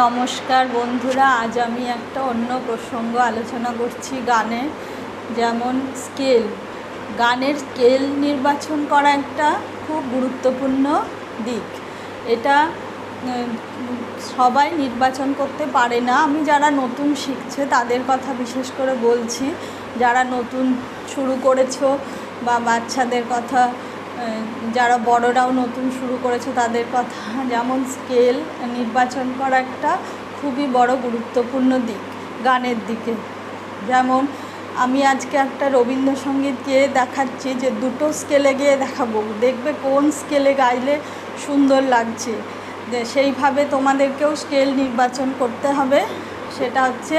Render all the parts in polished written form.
নমস্কার বন্ধুরা, আজ আমি একটা অন্য প্রসঙ্গ আলোচনা করছি। গানে যেমন স্কেল, গানের স্কেল নির্বাচন করা একটা খুব গুরুত্বপূর্ণ দিক। এটা সবাই নির্বাচন করতে পারে না। আমি যারা নতুন শিখছে তাদের কথা বিশেষ করে বলছি, যারা নতুন শুরু করেছো বা বাচ্চাদের কথা, যারা বড়রাও নতুন শুরু করেছে তাদের কথা। যেমন স্কেল নির্বাচন করা একটা খুবই বড় গুরুত্বপূর্ণ দিক গানের দিকে। যেমন আমি আজকে একটা রবীন্দ্রসঙ্গীত গেয়ে দেখাচ্ছি, যে দুটো স্কেলে গিয়ে দেখাবো, দেখবে কোন স্কেলে গাইলে সুন্দর লাগছে। সেইভাবে তোমাদেরকেও স্কেল নির্বাচন করতে হবে। সেটা হচ্ছে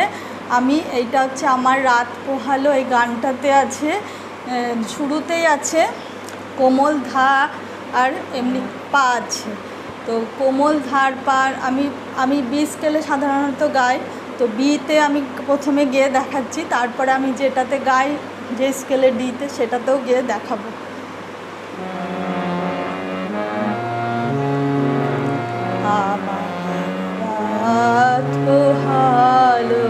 এইটা হচ্ছে আমার রাত পোহালো, এই গানটাতে আছে শুরুতেই আছে কোমল ধা আর এমনি পা আছে। তো কোমল ধার পার আমি বি স্কেলে সাধারণত গাই, তো বিতে আমি প্রথমে গিয়ে দেখাচ্ছি, তারপরে আমি যেটাতে গাই যে স্কেলে ডিতে সেটাতেও গিয়ে দেখাবো। আমার রাত পোহালো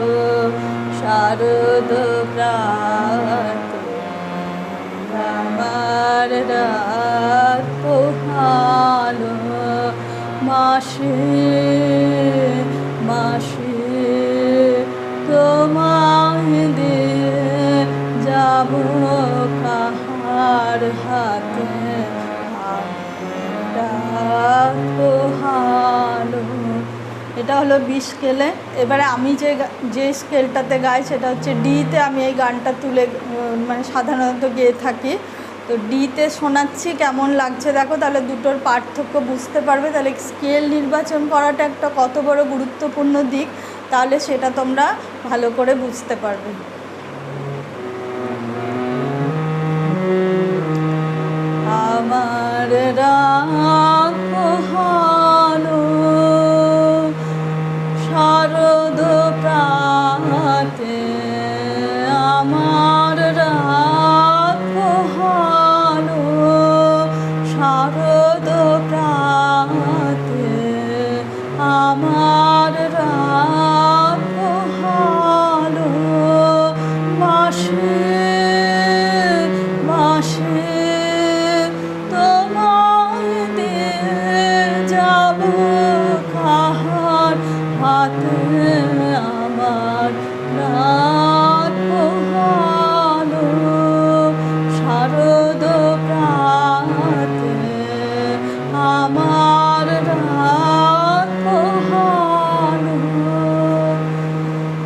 শারদ প্রাত, আমার রাত পোহালো মাসে মাসে তোমায় দিয়ে যাব কাহার হাতে, রাত পোহালো। এটা হলো বি স্কেলে। এবারে আমি যে স্কেলটাতে গাই সেটা হচ্ছে ডিতে। আমি এই গানটা সাধারণত গেয়ে থাকি। তো ডিতে শোনাচ্ছি, কেমন লাগছে দেখো, তাহলে দুটোর পার্থক্য বুঝতে পারবে। তাহলে স্কেল নির্বাচন করাটা একটা কত বড় গুরুত্বপূর্ণ দিক, তাহলে সেটা তোমরা ভালো করে বুঝতে পারবে। আমার রাত পোহালো শারদ প্রাতে, আমার রাত পোহালো শারদ প্রাতে, আমার রাত পোহালো মাসে মাসে তোমায় দিয়ে যাব কাহার হাতে, আমার রাত পোহালো শারদ প্রাতে, আমার রাত পোহালো।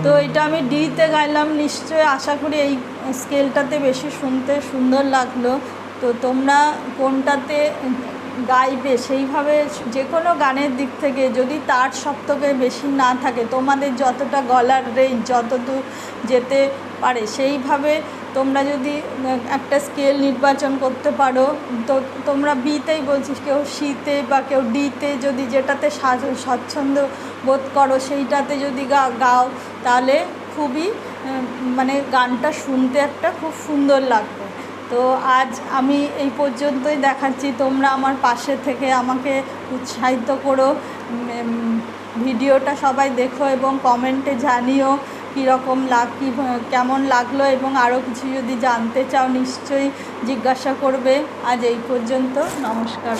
তো এটা আমি ডিতে গাইলাম, নিশ্চয়ই আশা করি এই স্কেলটাতে বেশি শুনতে সুন্দর লাগলো। তো তোমরা কোনটাতে গাইবে সেইভাবে যে কোনো গানের দিক থেকে যদি তার সপ্তকে বেশি না থাকে, তোমাদের যতটা গলার রেঞ্জ যতদূর যেতে পারে সেইভাবে তোমরা যদি একটা স্কেল নির্বাচন করতে পারো, তো তোমরা বিতেই বলছিস, কেউ সিতে বা কেউ ডিতে, যদি যেটাতে স্বচ্ছন্দ বোধ করো সেইটাতে যদি গাও, তাহলে খুবই গানটা শুনতে একটা খুব সুন্দর লাগবে। তো আজ আমি এই পর্যন্তই দেখাচ্ছি। তোমরা আমার পাশে থেকে আমাকে উৎসাহিত করো, ভিডিওটা সবাই দেখো এবং কমেন্টে জানিও কীরকম কেমন লাগলো, এবং আরও কিছু যদি জানতে চাও নিশ্চয়ই জিজ্ঞাসা করবে। আজ এই পর্যন্ত, নমস্কার।